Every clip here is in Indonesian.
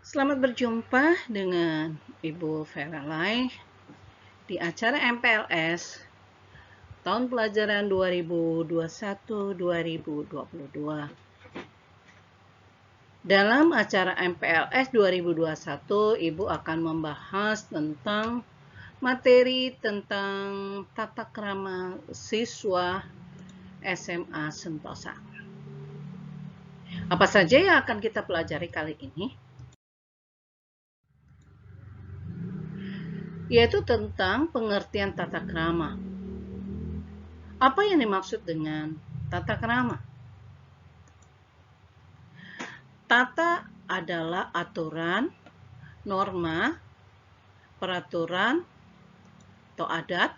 Selamat berjumpa dengan Ibu Veralai di acara MPLS tahun pelajaran 2021-2022. Dalam acara MPLS 2021, Ibu akan membahas tentang materi tentang tata krama siswa SMA Sentosa. Apa saja yang akan kita pelajari kali ini? Yaitu tentang pengertian tata krama. Apa yang dimaksud dengan tata krama? Tata adalah aturan, norma, peraturan, atau adat,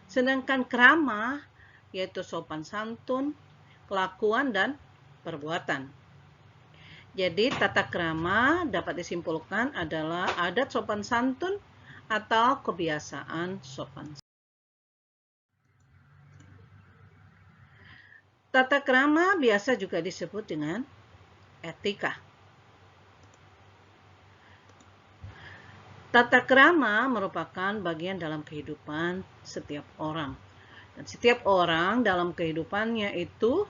sedangkan krama yaitu sopan santun, kelakuan, dan perbuatan. Jadi tata krama dapat disimpulkan adalah adat sopan santun atau kebiasaan sopan santun. Tata krama biasa juga disebut dengan etika. Tata krama merupakan bagian dalam kehidupan setiap orang. Dan setiap orang dalam kehidupannya itu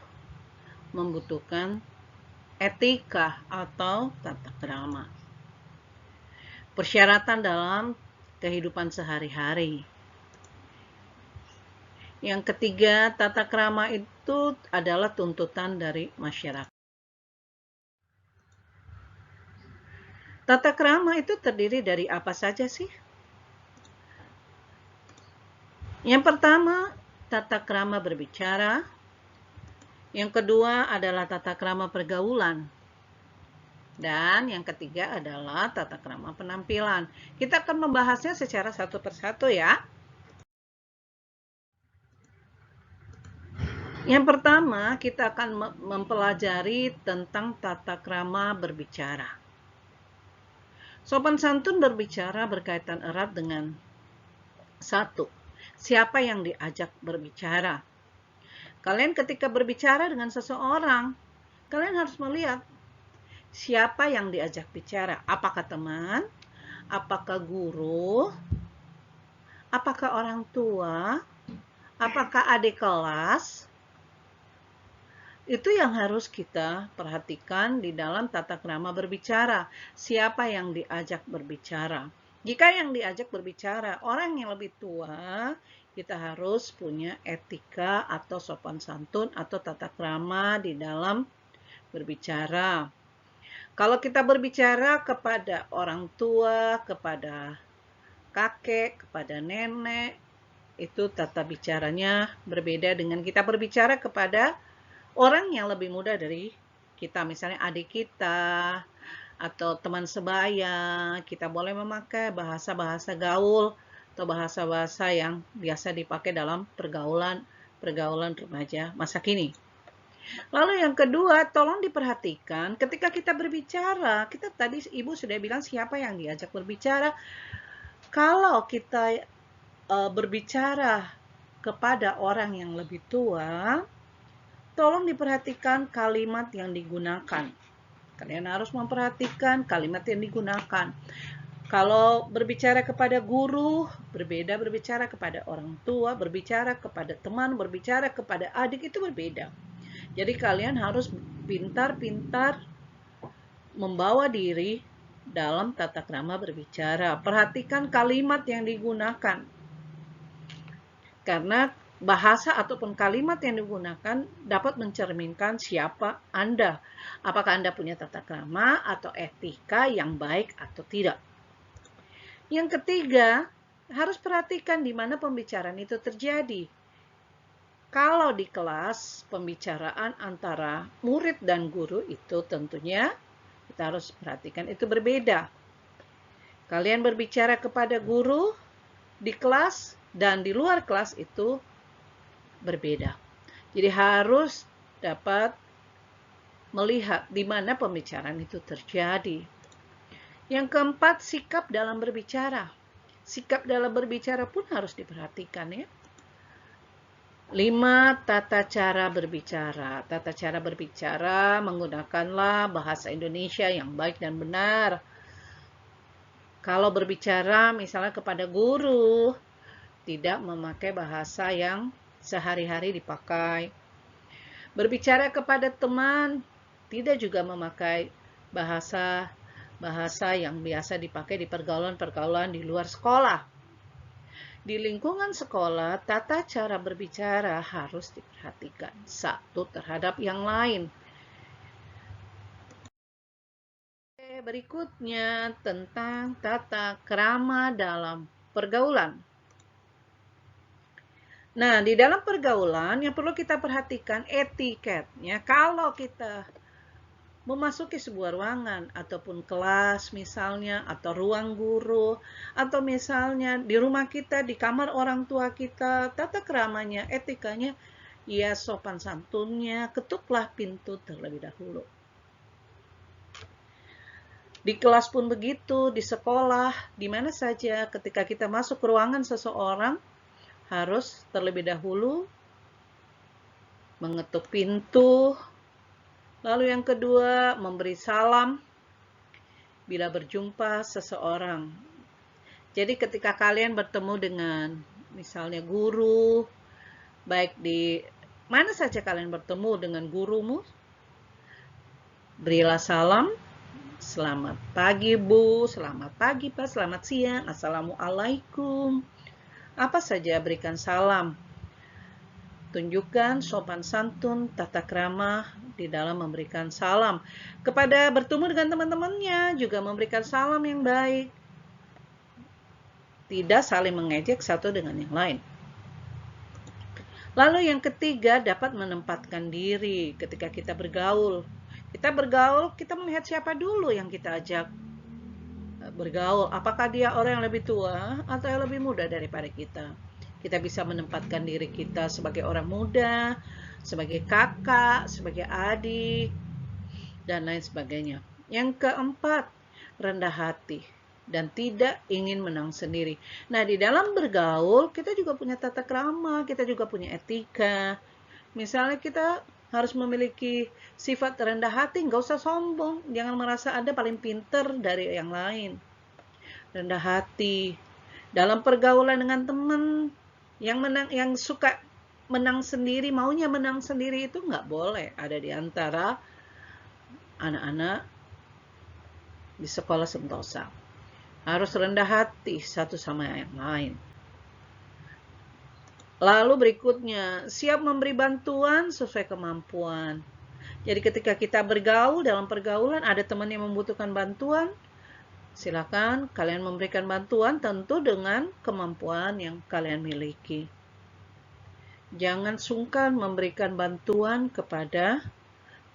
membutuhkan etika atau tata krama. Persyaratan dalam kehidupan sehari-hari. Yang ketiga, tata krama itu adalah tuntutan dari masyarakat. Tata krama itu terdiri dari apa saja sih? Yang pertama, tata krama berbicara. Yang kedua adalah tata krama pergaulan. Dan yang ketiga adalah tata krama penampilan. Kita akan membahasnya secara satu persatu ya. Yang pertama, kita akan mempelajari tentang tata krama berbicara. Sopan santun berbicara berkaitan erat dengan satu, siapa yang diajak berbicara. Kalian ketika berbicara dengan seseorang, kalian harus melihat siapa yang diajak bicara. Apakah teman? Apakah guru? Apakah orang tua? Apakah adik kelas? Itu yang harus kita perhatikan di dalam tata krama berbicara. Siapa yang diajak berbicara? Jika yang diajak berbicara orang yang lebih tua, kita harus punya etika atau sopan santun atau tata krama di dalam berbicara. Kalau kita berbicara kepada orang tua, kepada kakek, kepada nenek, itu tata bicaranya berbeda dengan kita berbicara kepada orang yang lebih muda dari kita, misalnya adik kita atau teman sebaya. Kita boleh memakai bahasa-bahasa gaul atau bahasa-bahasa yang biasa dipakai dalam pergaulan remaja masa kini. Lalu yang kedua, tolong diperhatikan ketika kita berbicara, kita tadi Ibu sudah bilang siapa yang diajak berbicara. Kalau kita berbicara kepada orang yang lebih tua, tolong diperhatikan kalimat yang digunakan. Kalian harus memperhatikan kalimat yang digunakan. Kalau berbicara kepada guru, berbeda berbicara kepada orang tua, berbicara kepada teman, berbicara kepada adik, itu berbeda. Jadi kalian harus pintar-pintar membawa diri dalam tata krama berbicara. Perhatikan kalimat yang digunakan. Karena bahasa ataupun kalimat yang digunakan dapat mencerminkan siapa Anda. Apakah Anda punya tata krama atau etika yang baik atau tidak. Yang ketiga, harus perhatikan di mana pembicaraan itu terjadi. Kalau di kelas, pembicaraan antara murid dan guru itu tentunya kita harus perhatikan itu berbeda. Kalian berbicara kepada guru di kelas dan di luar kelas itu berbeda. Jadi harus dapat melihat di mana pembicaraan itu terjadi. Yang keempat, sikap dalam berbicara. Sikap dalam berbicara pun harus diperhatikan ya. 5. Tata cara berbicara. Tata cara berbicara menggunakanlah bahasa Indonesia yang baik dan benar. Kalau berbicara misalnya kepada guru, tidak memakai bahasa yang sehari-hari dipakai. Berbicara kepada teman, tidak juga memakai bahasa yang biasa dipakai di pergaulan-pergaulan di luar sekolah. Di lingkungan sekolah, tata cara berbicara harus diperhatikan satu terhadap yang lain. Berikutnya tentang tata krama dalam pergaulan. Nah, di dalam pergaulan yang perlu kita perhatikan etiketnya. Kalau kita memasuki sebuah ruangan ataupun kelas misalnya, atau ruang guru, atau misalnya di rumah kita, di kamar orang tua kita, tata keramanya, etikanya, ya sopan santunnya, ketuklah pintu terlebih dahulu. Di kelas pun begitu, di sekolah, di mana saja ketika kita masuk ke ruangan seseorang, harus terlebih dahulu mengetuk pintu. Lalu yang kedua, memberi salam bila berjumpa seseorang. Jadi ketika kalian bertemu dengan misalnya guru, baik di mana saja kalian bertemu dengan gurumu, berilah salam. Selamat pagi Bu, selamat pagi Pak, selamat siang, Assalamualaikum. Apa saja berikan salam. Tunjukkan sopan santun, tata krama di dalam memberikan salam. Kepada bertemu dengan teman-temannya juga memberikan salam yang baik. Tidak saling mengejek satu dengan yang lain. Lalu yang ketiga, dapat menempatkan diri ketika kita bergaul. Kita bergaul, kita melihat siapa dulu yang kita ajak bergaul. Apakah dia orang yang lebih tua atau yang lebih muda daripada kita? Kita bisa menempatkan diri kita sebagai orang muda, sebagai kakak, sebagai adik, dan lain sebagainya. Yang keempat, rendah hati dan tidak ingin menang sendiri. Nah, di dalam bergaul, kita juga punya tata krama, kita juga punya etika. Misalnya kita harus memiliki sifat rendah hati, nggak usah sombong, jangan merasa Anda paling pinter dari yang lain. Rendah hati dalam pergaulan dengan teman yang suka menang sendiri, maunya menang sendiri, itu nggak boleh ada di antara anak-anak di sekolah sentosa. Harus rendah hati satu sama yang lain. Lalu berikutnya, siap memberi bantuan sesuai kemampuan. Jadi ketika kita bergaul, dalam pergaulan ada teman yang membutuhkan bantuan, silakan kalian memberikan bantuan tentu dengan kemampuan yang kalian miliki. Jangan sungkan memberikan bantuan kepada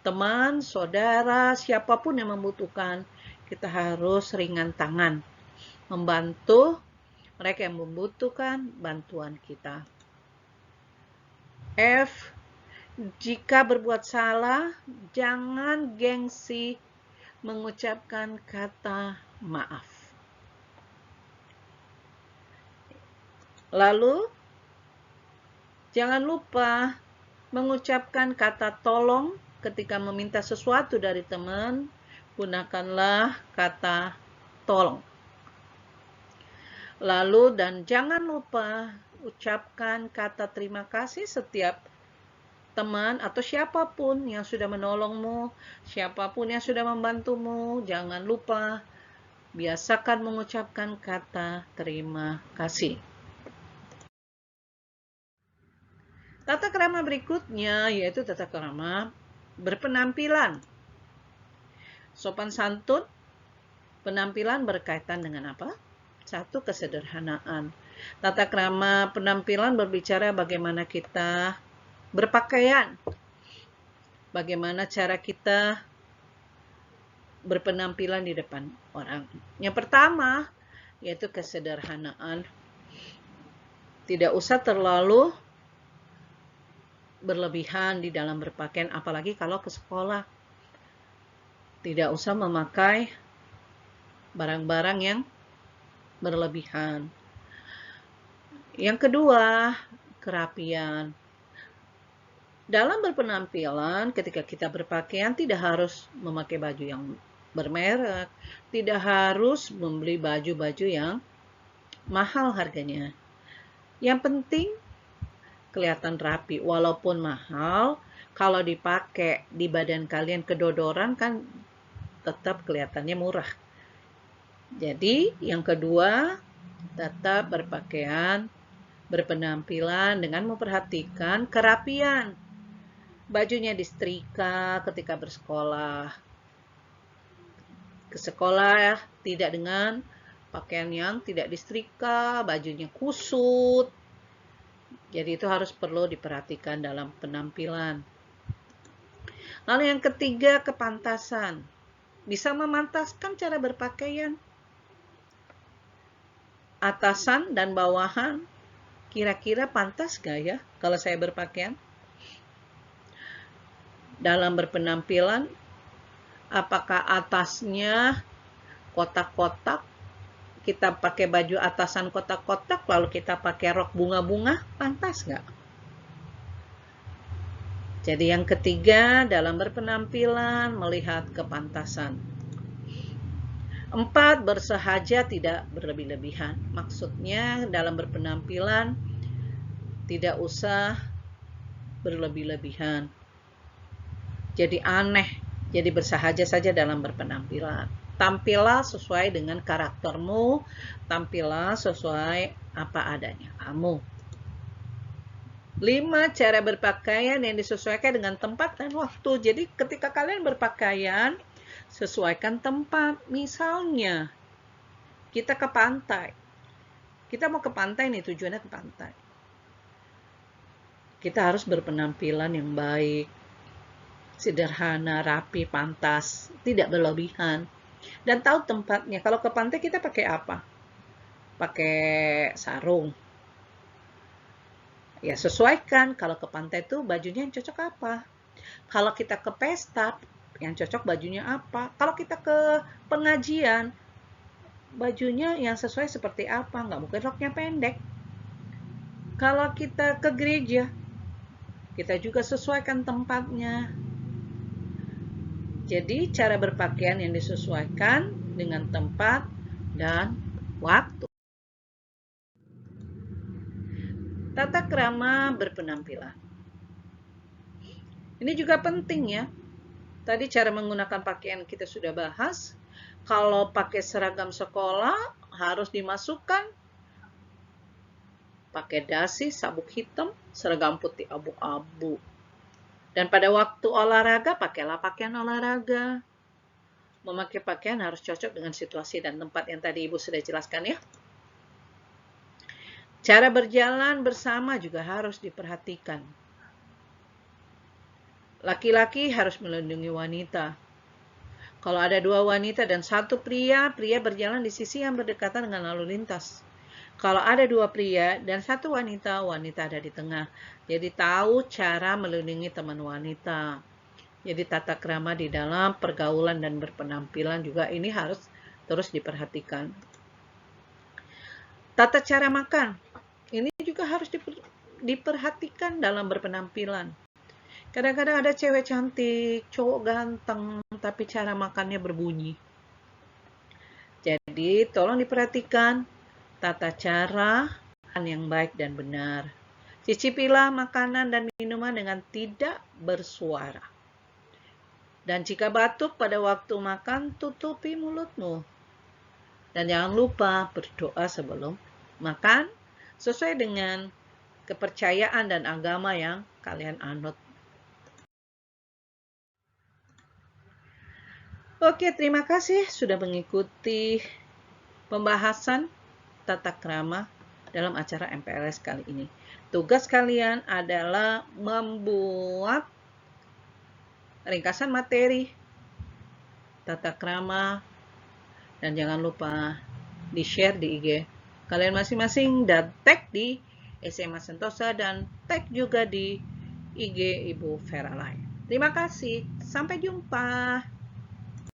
teman, saudara, siapapun yang membutuhkan. Kita harus ringan tangan, membantu mereka yang membutuhkan bantuan kita. F. Jika berbuat salah, jangan gengsi mengucapkan kata maaf. Lalu, jangan lupa mengucapkan kata tolong ketika meminta sesuatu dari teman. Gunakanlah kata tolong. Lalu, dan jangan lupa ucapkan kata terima kasih setiap teman atau siapapun yang sudah menolongmu, siapapun yang sudah membantumu. Jangan lupa biasakan mengucapkan kata terima kasih. Tata krama berikutnya yaitu tata krama berpenampilan. Sopan santun, penampilan berkaitan dengan apa? Satu, kesederhanaan. Tata krama penampilan berbicara bagaimana kita berpakaian, bagaimana cara kita berpenampilan di depan orang. Yang pertama, yaitu kesederhanaan. Tidak usah terlalu berlebihan di dalam berpakaian, apalagi kalau ke sekolah. Tidak usah memakai barang-barang yang berlebihan. Yang kedua, kerapian. Dalam berpenampilan, ketika kita berpakaian, tidak harus memakai baju yang bermerek, tidak harus membeli baju-baju yang mahal harganya. Yang penting kelihatan rapi, walaupun mahal, kalau dipakai di badan kalian kedodoran kan tetap kelihatannya murah. Jadi yang kedua, tetap berpakaian, berpenampilan dengan memperhatikan kerapian. Bajunya disetrika ketika bersekolah. Ke sekolah tidak dengan pakaian yang tidak disetrika, bajunya kusut. Jadi itu harus perlu diperhatikan dalam penampilan. Lalu yang ketiga, kepantasan. Bisa memantaskan cara berpakaian. Atasan dan bawahan, kira-kira pantas gak ya kalau saya berpakaian? Dalam berpenampilan, apakah atasnya kotak-kotak, kita pakai baju atasan kotak-kotak, lalu kita pakai rok bunga-bunga, pantas nggak? Jadi yang ketiga, dalam berpenampilan, melihat kepantasan. 4, bersahaja tidak berlebih-lebihan. Maksudnya dalam berpenampilan, tidak usah berlebih-lebihan. Jadi aneh, jadi bersahaja saja dalam berpenampilan. Tampillah sesuai dengan karaktermu, tampillah sesuai apa adanya kamu. 5, cara berpakaian yang disesuaikan dengan tempat dan waktu. Jadi ketika kalian berpakaian, sesuaikan tempat. Misalnya, kita ke pantai. Kita mau ke pantai nih, tujuannya ke pantai. Kita harus berpenampilan yang baik, sederhana, rapi, pantas, tidak berlebihan. Dan tahu tempatnya. Kalau ke pantai kita pakai apa? Pakai sarung. Ya sesuaikan. Kalau ke pantai itu bajunya yang cocok apa? Kalau kita ke pesta, yang cocok bajunya apa? Kalau kita ke pengajian, bajunya yang sesuai seperti apa? Nggak mungkin roknya pendek. Kalau kita ke gereja, kita juga sesuaikan tempatnya. Jadi cara berpakaian yang disesuaikan dengan tempat dan waktu. Tata krama berpenampilan. Ini juga penting ya. Tadi cara menggunakan pakaian kita sudah bahas. Kalau pakai seragam sekolah harus dimasukkan pakai dasi sabuk hitam, seragam putih abu-abu. Dan pada waktu olahraga, pakailah pakaian olahraga. Memakai pakaian harus cocok dengan situasi dan tempat yang tadi Ibu sudah jelaskan ya. Cara berjalan bersama juga harus diperhatikan. Laki-laki harus melindungi wanita. Kalau ada 2 wanita dan 1 pria, pria berjalan di sisi yang berdekatan dengan lalu lintas. Kalau ada 2 pria dan 1 wanita, wanita ada di tengah. Jadi tahu cara melindungi teman wanita. Jadi tata krama di dalam pergaulan dan berpenampilan juga ini harus terus diperhatikan. Tata cara makan. Ini juga harus diperhatikan dalam berpenampilan. Kadang-kadang ada cewek cantik, cowok ganteng, tapi cara makannya berbunyi. Jadi tolong diperhatikan tata cara yang baik dan benar. Cicipilah makanan dan minuman dengan tidak bersuara. Dan jika batuk pada waktu makan, tutupi mulutmu. Dan jangan lupa berdoa sebelum makan, sesuai dengan kepercayaan dan agama yang kalian anut. Oke, terima kasih sudah mengikuti pembahasan tata krama dalam acara MPLS kali ini. Tugas kalian adalah membuat ringkasan materi tata krama dan jangan lupa di-share di IG kalian masing-masing dan tag di SMA Sentosa dan tag juga di IG Ibu Vera Lai. Terima kasih, sampai jumpa.